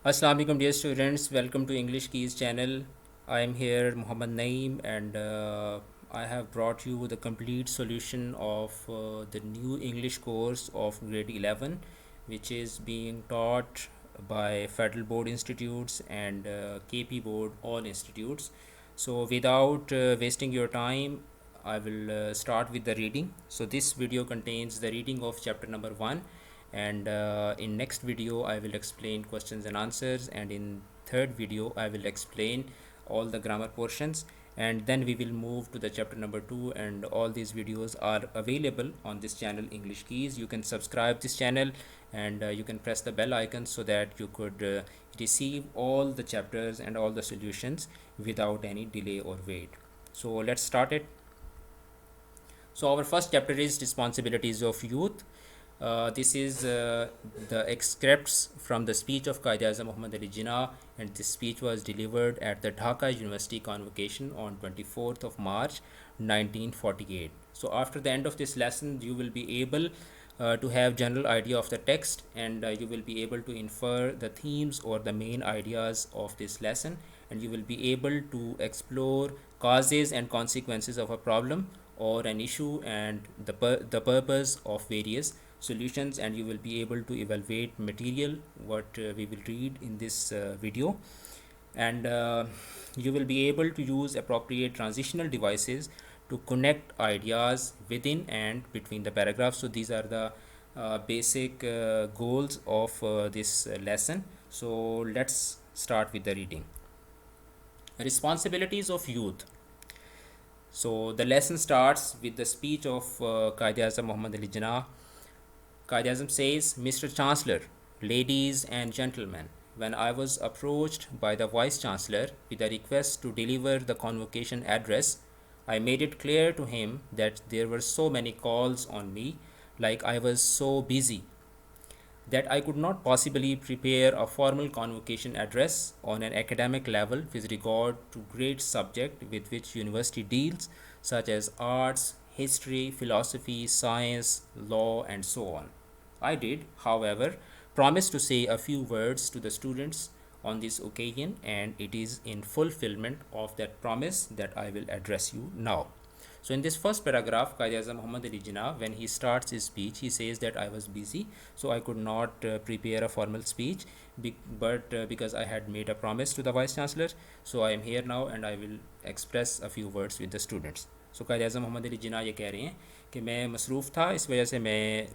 Assalamu alaikum dear students, welcome to English Keys channel. I am here Muhammad Naeem and I have brought you the complete solution of the new English course of grade 11, which is being taught by Federal Board Institutes and KP Board all institutes. So without wasting your time, I will start with the reading. So this video contains the reading of chapter number 1, and in next video I will explain questions and answers, and in third video I will explain all the grammar portions, and then we will move to the chapter number 2. And all these videos are available on this channel English Keys. You can subscribe this channel, and you can press the bell icon so that you could receive all the chapters and all the solutions without any delay or wait. So let's start it. So our first chapter is responsibilities of youth. This is the excerpts from the speech of Quaid-e-Azam Muhammad Ali Jinnah, and this speech was delivered at the Dhaka University Convocation on 24th of March 1948. So after the end of this lesson, you will be able to have general idea of the text, and you will be able to infer the themes or the main ideas of this lesson, and you will be able to explore causes and consequences of a problem or an issue, and the purpose of various solutions, and you will be able to evaluate material what we will read in this video. And you will be able to use appropriate transitional devices to connect ideas within and between the paragraphs. So these are the basic goals of this lesson. So let's start with the reading. Responsibilities of youth. So the lesson starts with the speech of Quaid-e-Azam Muhammad Ali Jinnah. Quaid-e-Azam says, Mr. Chancellor, ladies and gentlemen, when I was approached by the Vice Chancellor with a request to deliver the convocation address, I made it clear to him that there were so many calls on me, like I was so busy, that I could not possibly prepare a formal convocation address on an academic level with regard to great subject with which university deals, such as arts, history, philosophy, science, law, and so on. I did, however, promise to say a few words to the students on this occasion, and it is in fulfillment of that promise that I will address you now. So in this first paragraph, Quaid-e-Azam Muhammad Ali Jinnah, when he starts his speech, he says that I was busy, so I could not prepare a formal speech, but because I had made a promise to the Vice Chancellor, so I am here now and I will express a few words with the students. So Quaid-e-Azam Muhammad Ali Jinnah ये कह रहे हैं कि मैं मसरूफ़ था, इस वजह से मैं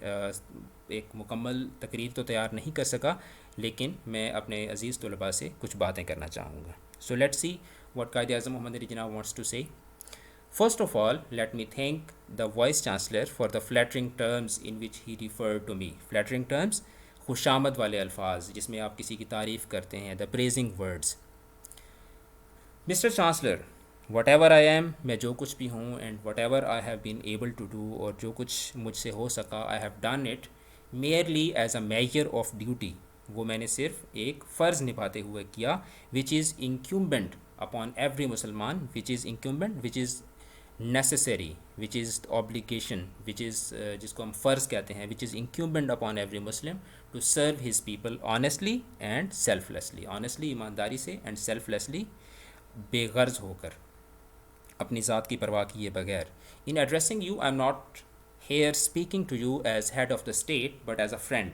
एक मुकम्मल तकरीर तो तैयार नहीं कर सका, लेकिन मैं अपने अज़ीज़ तलबा से कुछ बातें करना चाहूँगा. So let's see what Quaid-e-Azam Muhammad Ali Jinnah wants to say. First of all, let me thank the Vice Chancellor for the flattering terms in which he referred to me. Flattering terms, खुशामद वाले अल्फाज जिसमें आप किसी की तारीफ़ करते हैं, the praising words. Mr. Chancellor, whatever I am, मैं जो कुछ भी हूँ, and whatever I have been able to do, और जो कुछ मुझसे हो सका, I have done it merely as a measure of duty. वो मैंने सिर्फ एक फ़र्ज़ निभाते हुए किया, which is incumbent upon every Musliman, which is incumbent, which is necessary, which is obligation, which is जिसको हम फ़र्ज़ कहते हैं, which is incumbent upon every Muslim to serve his people honestly and selflessly. Honestly ईमानदारी से, and selflessly बेगर्ज होकर, अपनी ज़ात की परवाह किए बगैर. In addressing you, I am not here speaking to you as head of the state, but as a friend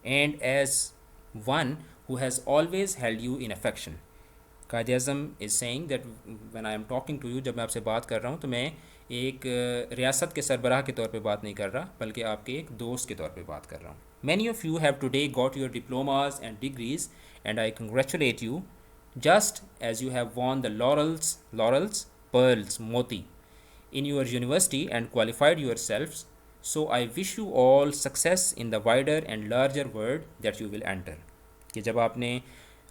and as one who has always held you in affection. Quaid-e-Azam is saying that when I am talking to you, जब मैं आपसे बात कर रहा हूँ, तो मैं एक रियासत के सरबराह के तौर पे बात नहीं कर रहा, बल्कि आपके एक दोस्त के तौर पे बात कर रहा हूँ. Many of you have today got your diplomas and degrees, and I congratulate you, just as you have won the laurels, pearls, moti, in your university and qualified yourselves. So I wish you all success in the wider and larger world that you will enter. कि जब आपने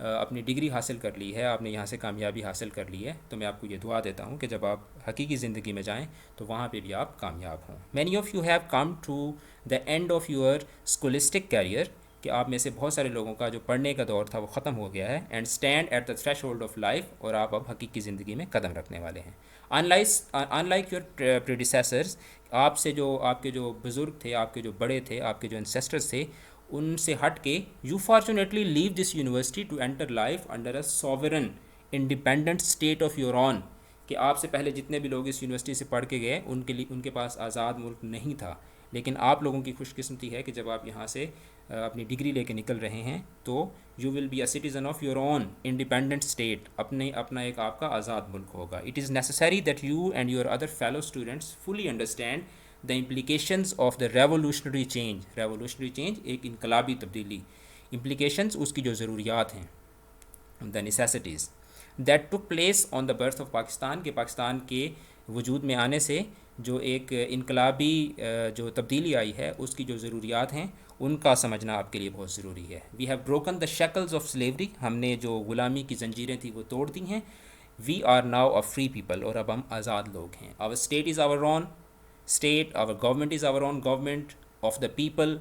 अपनी degree हासिल कर ली है, आपने यहाँ से कामयाबी हासिल कर ली है, तो मैं आपको ये दुआ देता हूँ कि जब आप हकीकी ज़िंदगी में जाएँ तो वहाँ पे भी आप कामयाब हों. Many of you have come to the end of your scholastic career, कि आप में से बहुत सारे लोगों का जो पढ़ने का दौर था वो ख़त्म हो गया है. And stand at the threshold of life, और आप अब हकीकी ज़िंदगी में कदम रखने वाले हैं. अनलाइक योर प्रेडिसेसर्स, आपसे जो आपके जो बुज़ुर्ग थे, आपके जो बड़े थे, आपके जो एंसेस्टर्स थे, उनसे हट के you fortunately leave this university to enter life under a sovereign independent state of your own, कि आपसे पहले जितने भी लोग इस यूनिवर्सिटी से पढ़ के गए उनके लिए उनके पास आज़ाद मुल्क नहीं था, लेकिन आप लोगों की खुशकिस्मती है कि जब आप यहाँ से अपनी डिग्री लेके निकल रहे हैं तो you will be a citizen of your own independent state, अपना एक आपका आज़ाद मुल्क होगा. It is necessary that you and your other fellow students fully understand the implications of the revolutionary change. Revolutionary change एक इनकलाबी तब्दीली, इम्प्लीकेशंस उसकी जो ज़रूरियात हैं, the necessities that took place on the birth of Pakistan, के पाकिस्तान के वजूद में आने से जो एक इनकलाबी जो तब्दीली आई है उसकी जो ज़रूरियात हैं उनका समझना आपके लिए बहुत ज़रूरी है. We have broken the shackles of slavery, हमने जो ग़ुलामी की जंजीरें थी वो तोड़ दी हैं. We are now a free people, और अब हम आज़ाद लोग हैं. Our state is our own state, our government is our own government of the people,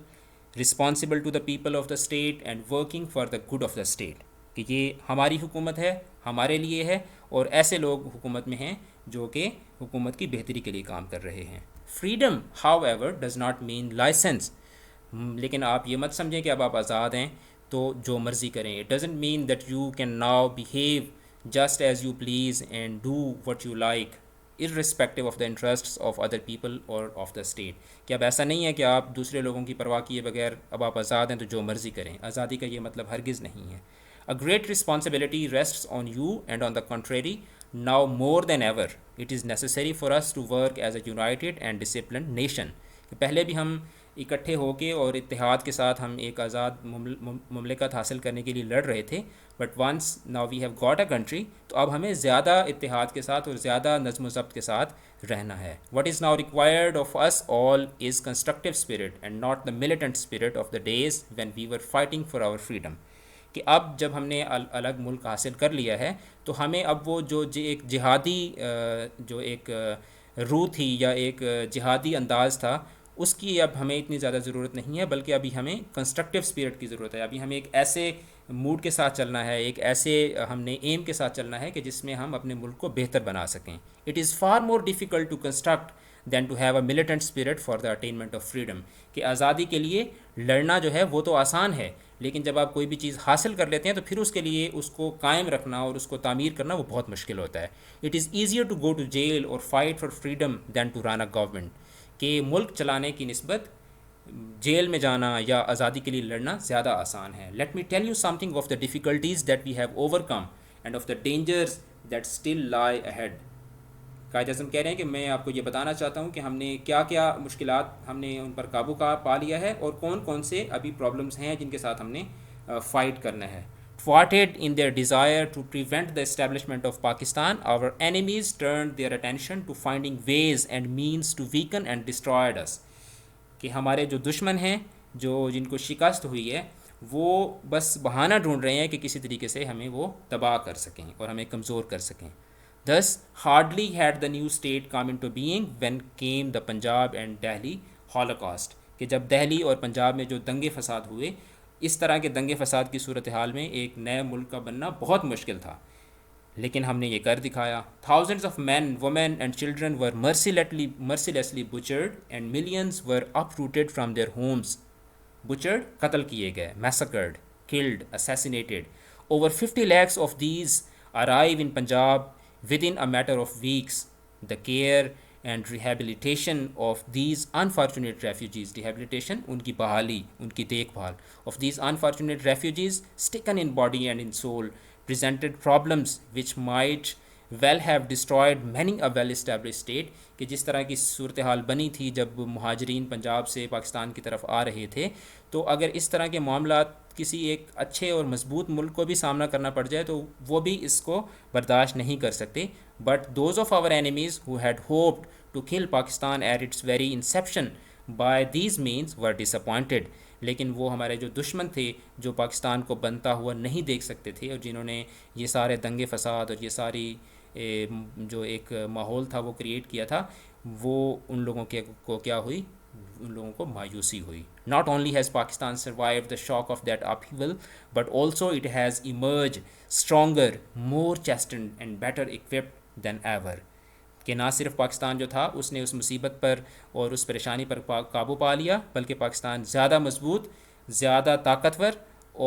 responsible to the people of the state and working for the good of the state. कि ये हमारी हुकूमत है, हमारे लिए है, और ऐसे लोग हुकूमत में हैं जो कि हुकूमत की बेहतरी के लिए काम कर रहे हैं. Freedom however does not mean licence, लेकिन आप ये मत समझें कि अब आप आज़ाद हैं तो जो मर्ज़ी करें. It doesn't mean that you can now behave just as you please and do what you like irrespective of the interests of other people or of the state. कि अब ऐसा नहीं है कि आप दूसरे लोगों की परवाह किए बगैर अब आप आज़ाद हैं तो जो मर्ज़ी करें. आज़ादी का ये मतलब हरगिज़ नहीं है. A great responsibility rests on you, and on the contrary, now more than ever, it is necessary for us to work as a united and disciplined nation. पहले भी हम इकट्ठे होके और इत्तेहाद के साथ हम एक आज़ाद मुमलिकत हासिल करने के लिए लड़ रहे थे, but once now we have got a country, तो अब हमें ज़्यादा इत्तेहाद के साथ और ज़्यादा नज़्म ज़ब्त के साथ रहना है. What is now required of us all is constructive spirit and not the militant spirit of the days when we were fighting for our freedom. कि अब जब हमने अलग मुल्क हासिल कर लिया है तो हमें अब वो जो एक जिहादी जो एक रूह थी या एक जिहादी अंदाज़ था उसकी अब हमें इतनी ज़्यादा ज़रूरत नहीं है, बल्कि अभी हमें कंस्ट्रक्टिव स्पिरिट की ज़रूरत है. अभी हमें एक ऐसे मूड के साथ चलना है, एक ऐसे हमने एम के साथ चलना है कि जिसमें हम अपने मुल्क को बेहतर बना सकें. It is far more difficult to construct than to have a militant spirit for the attainment of freedom. कि आज़ादी के लिए लड़ना जो है वो तो आसान है, लेकिन जब आप कोई भी चीज़ हासिल कर लेते हैं तो फिर उसके लिए उसको कायम रखना और उसको तामीर करना वो बहुत मुश्किल होता है. It is easier to go to jail और fight for freedom than to run a government. कि मुल्क चलाने की निस्बत जेल में जाना या आज़ादी के लिए लड़ना ज़्यादा आसान है. Let me tell you something of the difficulties that we have overcome and of the dangers that still lie ahead. Quaid Azam कह रहे हैं कि मैं आपको ये बताना चाहता हूँ कि हमने क्या क्या मुश्किलात हमने उन पर काबू पा लिया है और कौन कौन से अभी प्रॉब्लम्स हैं जिनके साथ हमने फ़ाइट करना है. Thwarted in their desire to prevent the establishment of Pakistan, our enemies turned their attention to finding ways and means to weaken and destroy us. कि हमारे जो दुश्मन हैं, जो जिनको शिकस्त हुई है, वो बस बहाना ढूंढ रहे हैं कि किसी तरीके से हमें वो तबाह कर सकें और हमें कमज़ोर कर सकें. Thus, hardly had the new state come into being when came the Punjab and Delhi Holocaust. कि जब दिल्ली और पंजाब में जो दंगे फसाद हुए, इस तरह के दंगे फसाद की सूरत हाल में एक नए मुल्क का बनना बहुत मुश्किल था, लेकिन हमने ये कर दिखाया. Thousands of men, women and children were mercilessly butchered and millions were uprooted from their homes. Butchered, कत्ल किए गए, massacred, killed, assassinated. Over 50 lakhs of these arrive in Punjab within a matter of weeks. The care and rehabilitation of these unfortunate refugees, rehabilitation उनकी बहाली, उनकी देखभाल, of these unfortunate refugees stricken in body and in soul, presented problems which might well have destroyed many a well established state. कि जिस तरह की सूरत हाल बनी थी जब मुहाजिरीन पंजाब से पाकिस्तान की तरफ आ रहे थे, तो अगर इस तरह के मामलात किसी एक अच्छे और मजबूत मुल्क को भी सामना करना पड़ जाए तो वो भी इसको बर्दाश्त नहीं कर सकते. But those of our enemies who had hoped to kill Pakistan at its very inception by these means were disappointed. लेकिन वो हमारे जो दुश्मन थे, जो पाकिस्तान को बनता हुआ नहीं देख सकते थे और जिन्होंने ये सारे दंगे फसाद और ये सारी जो एक माहौल था वो क्रिएट किया था, वो उन लोगों को क्या हुई, उन लोगों को मायूसी हुई. Not only has Pakistan survived the shock of that upheaval, but also it has emerged stronger, more chastened and better equipped than ever. कि ना सिर्फ पाकिस्तान जो था उसने उस मुसीबत पर और उस परेशानी पर काबू पा लिया, बल्कि पाकिस्तान ज़्यादा मजबूत, ज़्यादा ताकतवर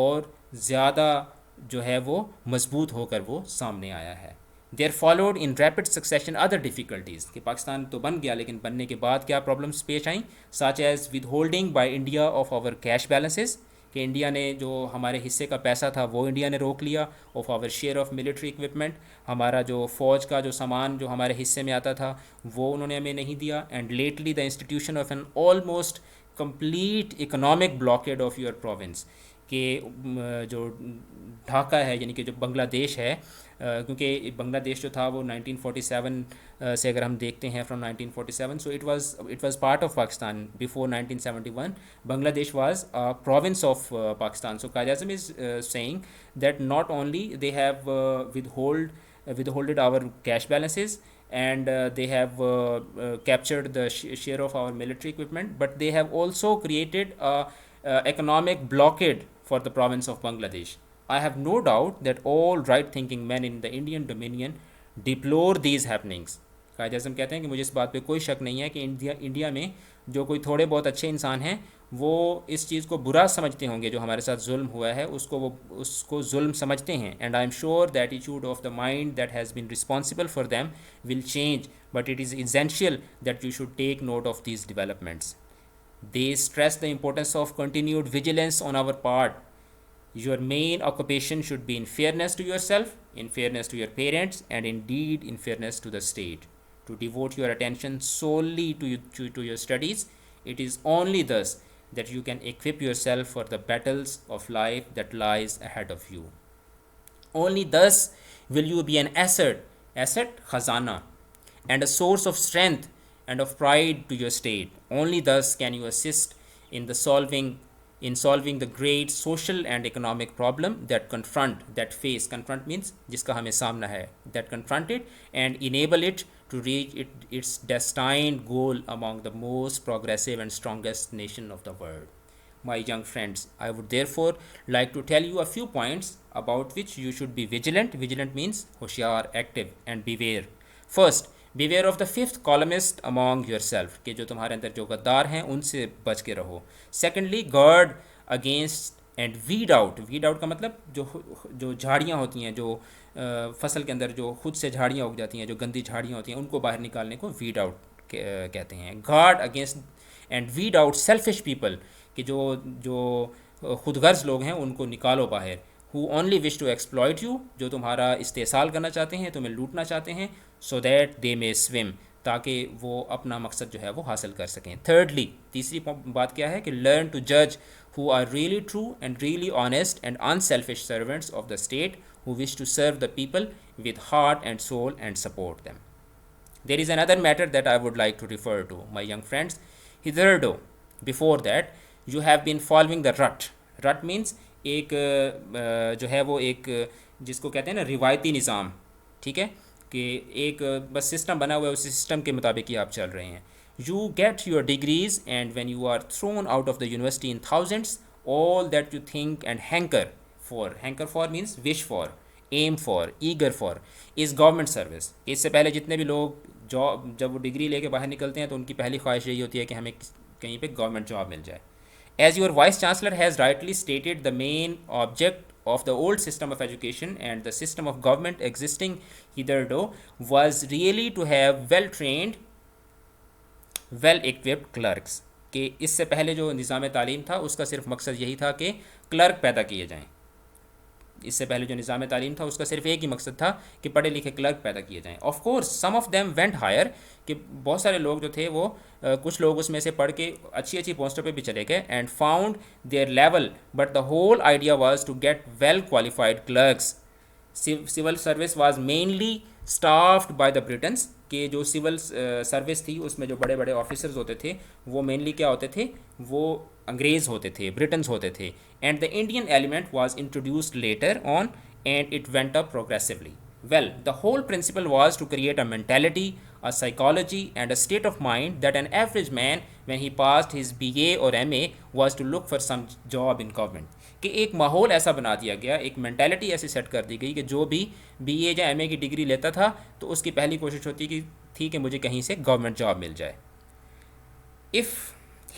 और ज़्यादा जो है वो मजबूत होकर वो सामने आया है। There followed in rapid succession other difficulties, कि पाकिस्तान तो बन गया लेकिन बनने के बाद क्या प्रॉब्लम्स पेश आई, such as withholding by India of our cash balances, कि इंडिया ने जो हमारे हिस्से का पैसा था वो इंडिया ने रोक लिया, of our share of military equipment, हमारा जो फ़ौज का जो सामान जो हमारे हिस्से में आता था वो उन्होंने हमें नहीं दिया, and lately the institution of an almost complete economic blockade of your province, कि जो ढाका है यानी कि जो बांग्लादेश है, क्योंकि बांग्लादेश जो था वो 1947 से अगर हम देखते हैं from 1947, so it was part of Pakistan before 1971। Bangladesh was a province of Pakistan. So Quaid Azam is saying that not only they have withholded our cash balances, and they have captured the share of our military equipment, but they have also created a economic blockade for the province of Bangladesh. I have no doubt that all right thinking men in the Indian Dominion deplore these happenings. कायद आज़म कहते हैं कि मुझे इस बात पे कोई शक नहीं है कि इंडिया में जो कोई थोड़े बहुत अच्छे इंसान हैं वो इस चीज़ को बुरा समझते होंगे, जो हमारे साथ जुल्म हुआ है उसको जुल्म समझते हैं, and I am sure the attitude of the mind that has been responsible for them will change, but it is essential that you should take note of these developments. They stress the importance of continued vigilance on our part. Your main occupation should be in fairness to yourself, in fairness to your parents, and indeed in fairness to the state. To devote your attention solely to your studies, it is only thus that you can equip yourself for the battles of life that lies ahead of you. Only thus will you be an asset khazana, and a source of strength and of pride to your state. Only thus can you assist in solving the great social and economic problem that confront means जिसका हमें सामना है, that confront it and enable it to reach its destined goal among the most progressive and strongest nation of the world. My young friends, I would therefore like to tell you a few points about which you should be vigilant. Vigilant means होशियार, active, and beware. First, beware of the fifth columnist among yourself, कि जो तुम्हारे अंदर जो गद्दार हैं उनसे बच के रहो. Secondly, guard against and weed out. Weed out का मतलब जो झाड़ियाँ होती हैं, जो फसल के अंदर जो खुद से झाड़ियाँ उग जाती हैं, जो गंदी झाड़ियाँ होती हैं, उनको बाहर निकालने को weed out कहते हैं. Guard against and weed out selfish people, कि जो खुदगर्ज लोग हैं उनको निकालो बाहर. who only wish to exploit you, जो तुम्हारा इस्तेसाल करना चाहते हैं, तुम्हें लूटना चाहते हैं, so that they may swim, ताकि वो अपना मकसद जो है वो हासिल कर सकें. Thirdly, तीसरी बात क्या है कि learn to judge who are really true and really honest and unselfish servants of the state who wish to serve the people with heart and soul and support them. There is another matter that I would like to refer to, my young friends. Hitherto, before that, you have been following the rut. Rut means एक जो है वो एक जिसको कहते हैं ना रिवायती निज़ाम, ठीक है, कि एक बस सिस्टम बना हुआ है, उस सिस्टम के मुताबिक ही आप चल रहे हैं. You get your degrees, and when you are thrown out of the university in thousands, all that you think and hanker for means wish for, aim for, eager for, is government service. इससे पहले जितने भी लोग जब वो degree लेके बाहर निकलते हैं तो उनकी पहली ख्वाहिश यही होती है कि हमें कहीं पे गवर्नमेंट जॉब मिल जाए. As your Vice Chancellor has rightly stated, the main object of the old system of education and the system of government existing hitherto was really to have well-trained, well-equipped clerks. कि इससे पहले जो निज़ाम तालीम था उसका सिर्फ मकसद यही था कि क्लर्क पैदा किए जाएं. इससे पहले जो निज़ाम तालीम था उसका सिर्फ एक ही मकसद था कि पढ़े लिखे क्लर्क पैदा किए जाएं. Of course some of them went higher, कि बहुत सारे लोग जो थे वो कुछ लोग उसमें से पढ़ के अच्छी अच्छी पोस्टों पे भी चले गए and found their level, but the whole idea was to get well qualified clerks. Civil service was mainly staffed by the Britons, के जो सिविल सर्विस थी उसमें जो बड़े बड़े ऑफिसर्स होते थे वो मेनली क्या होते थे, वो अंग्रेज़ होते थे, ब्रिटन्स होते थे. And the Indian element was introduced later on and it went up progressively. Well, the whole principle was to create a mentality, a psychology, and a state of mind that an average man, when he passed his BA or MA, was to look for some job in government. कि एक माहौल ऐसा बना दिया गया, एक mentality ऐसी set कर दी गई कि जो भी BA या MA की डिग्री लेता था तो उसकी पहली कोशिश होती थी कि मुझे कहीं से गवर्नमेंट जॉब मिल जाए. If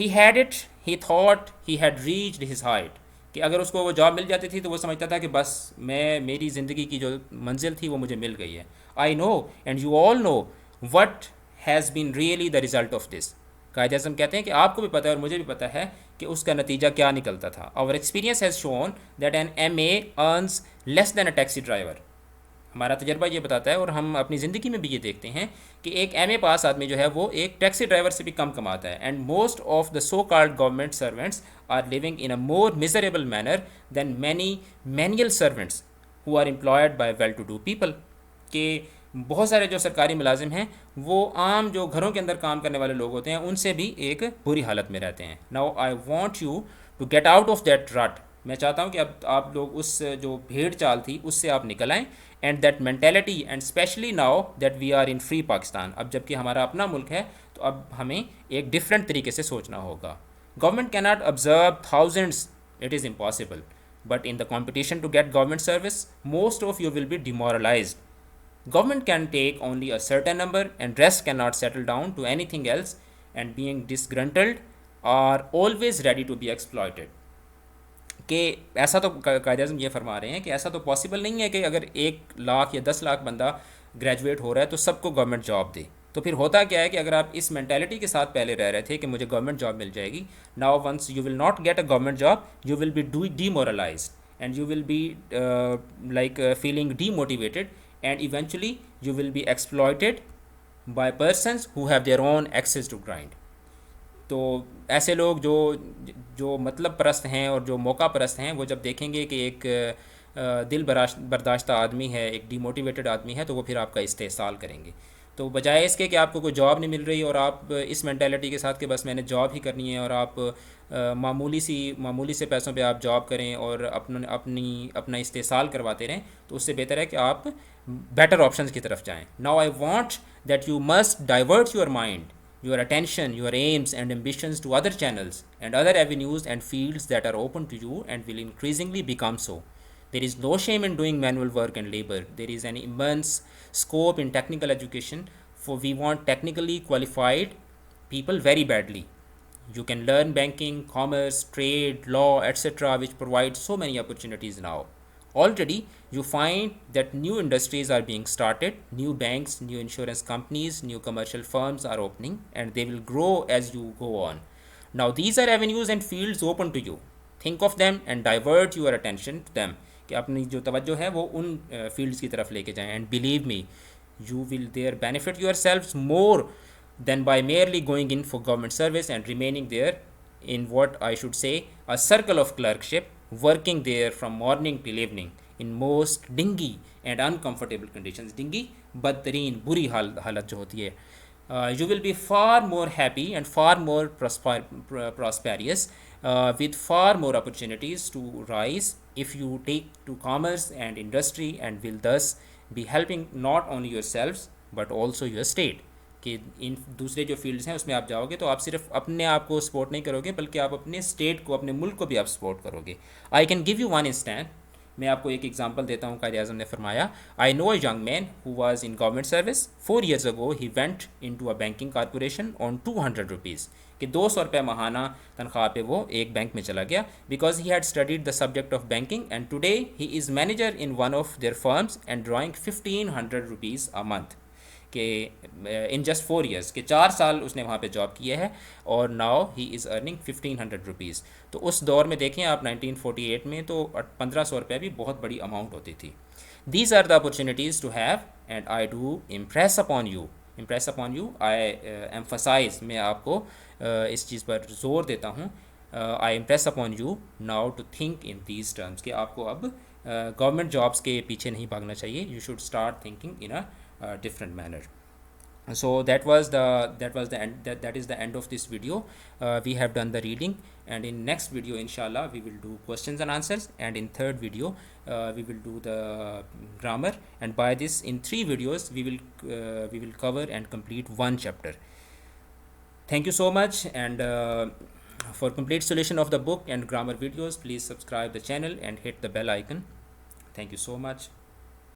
he had it, he thought he had reached his height, कि अगर उसको वो जॉब मिल जाती थी तो वो समझता था कि बस मैं, मेरी ज़िंदगी की जो मंजिल थी वो मुझे मिल गई है. I know and you all know what has been really the result of this. Quaid Azam कहते हैं कि आपको भी पता है और मुझे भी पता है कि उसका नतीजा क्या निकलता था. Our experience has shown that an MA earns less than a taxi driver. हमारा तजर्बा ये बताता है और हम अपनी ज़िंदगी में भी ये देखते हैं कि एक MA पास आदमी जो है वो एक टैक्सी ड्राइवर से भी कम कमाता है. And most of the so called government servants are living in a more miserable manner than many manual servants who are employed by well to do people. कि बहुत सारे जो सरकारी मुलाजिम हैं वो आम जो घरों के अंदर काम करने वाले लोग होते हैं उनसे भी एक बुरी हालत में रहते हैं. Now I want you to get out of that rut. मैं चाहता हूँ कि अब आप लोग उस जो भेड़ चाल थी उससे आप निकल आएँ. And that mentality, and specially now that we are in free Pakistan, अब जबकि हमारा अपना मुल्क है तो अब हमें एक डिफरेंट तरीके से सोचना होगा. Government can not absorb thousands, it is impossible, but in the competition to get government service most of you will be demoralised. Government can take only a certain number and rest cannot settle down to anything else, and being disgruntled are always ready to be exploited. कि ऐसा तो कायद-ए-आज़म ये फरमा रहे हैं कि ऐसा तो पॉसिबल नहीं है कि अगर 1 लाख या 10 लाख बंदा ग्रेजुएट हो रहा है तो सबको गवर्नमेंट जॉब दे. तो फिर होता क्या है कि अगर आप इस मैंटेलिटी के साथ पहले रह रहे थे कि मुझे गवर्नमेंट जॉब मिल जाएगी, now once you will not get a government job you will be demoralised and you will be like feeling demotivated, and eventually you will be exploited by persons who have their own access to grind. तो ऐसे लोग जो जो मतलब परस्त हैं और जो मौका परस्त हैं वो जब देखेंगे कि एक दिल बर्दाश्ता आदमी है, एक डीमोटिवेटेड आदमी है, तो वो फिर आपका इस्तेहसाल करेंगे. तो बजाय इसके कि आपको कोई जॉब नहीं मिल रही और आप इस मेंटालिटी के साथ कि बस मैंने जॉब ही करनी है और आप मामूली से पैसों पे आप जॉब करें और अपना इस्तेहसाल करवाते रहें, तो उससे बेहतर है कि आप बेटर ऑप्शंस की तरफ जाएं. Now I want that you must divert your mind, your attention, your aims and ambitions to other channels and other avenues and fields that are open to you and will increasingly become so. There is no shame in doing manual work and labor. There is an immense scope in technical education, for we want technically qualified people very badly. You can learn banking, commerce, trade, law, etc., which provide so many opportunities now. Already, you find that new industries are being started, new banks, new insurance companies, new commercial firms are opening, and they will grow as you go on. Now, these are avenues and fields open to you. Think of them and divert your attention to them. कि अपनी जो तवज्जो है वो उन fields की तरफ लेके जाएं. And believe me, you will there benefit yourselves more than by merely going in for government service and remaining there in what I should say a circle of clerkship, working there from morning till evening in most dingy and uncomfortable conditions. Dingy बदतरीन बुरी हालत जो होती है. You will be far more happy and far more prosperous with far more opportunities to rise if you take to commerce and industry, and will thus be helping not only yourselves but also your state. कि इन दूसरे जो fields हैं उसमें आप जाओगे तो आप सिर्फ अपने आप को सपोर्ट नहीं करोगे बल्कि आप अपने स्टेट को, अपने मुल्क को भी आप सपोर्ट करोगे. I can give you one instant. मैं आपको एक एग्जांपल देता हूँ. कायद आज़म ने फरमाया, I know a young man who was in government service 4 years ago. He went into a banking corporation on 200 rupees, कि 200 रुपये माहाना तनख्वाह पे वो एक बैंक में चला गया, because he had studied the subject of banking, and today he is manager in one of their firms and drawing 1500 rupees a month. कि इन जस्ट 4 years, कि 4 साल उसने वहाँ पे जॉब किया है और now he is earning 1500 rupees. तो उस दौर में देखें आप 1948 में तो 1500 रुपये भी बहुत बड़ी अमाउंट होती थी. These are the opportunities to have and I do impress upon you. I emphasise, मैं आपको इस चीज़ पर ज़ोर देता हूँ. I impress upon you now to think in these terms, कि आपको अब गवर्नमेंट जॉब्स के पीछे नहीं भागना चाहिए. You should start thinking in a different manner. So that is the end of this video. We have done the reading, and in next video inshallah we will do questions and answers, and in third video we will do the grammar, and by this in 3 videos we will cover and complete 1 chapter. Thank you so much, and for complete solution of the book and grammar videos please subscribe the channel and hit the bell icon. Thank you so much.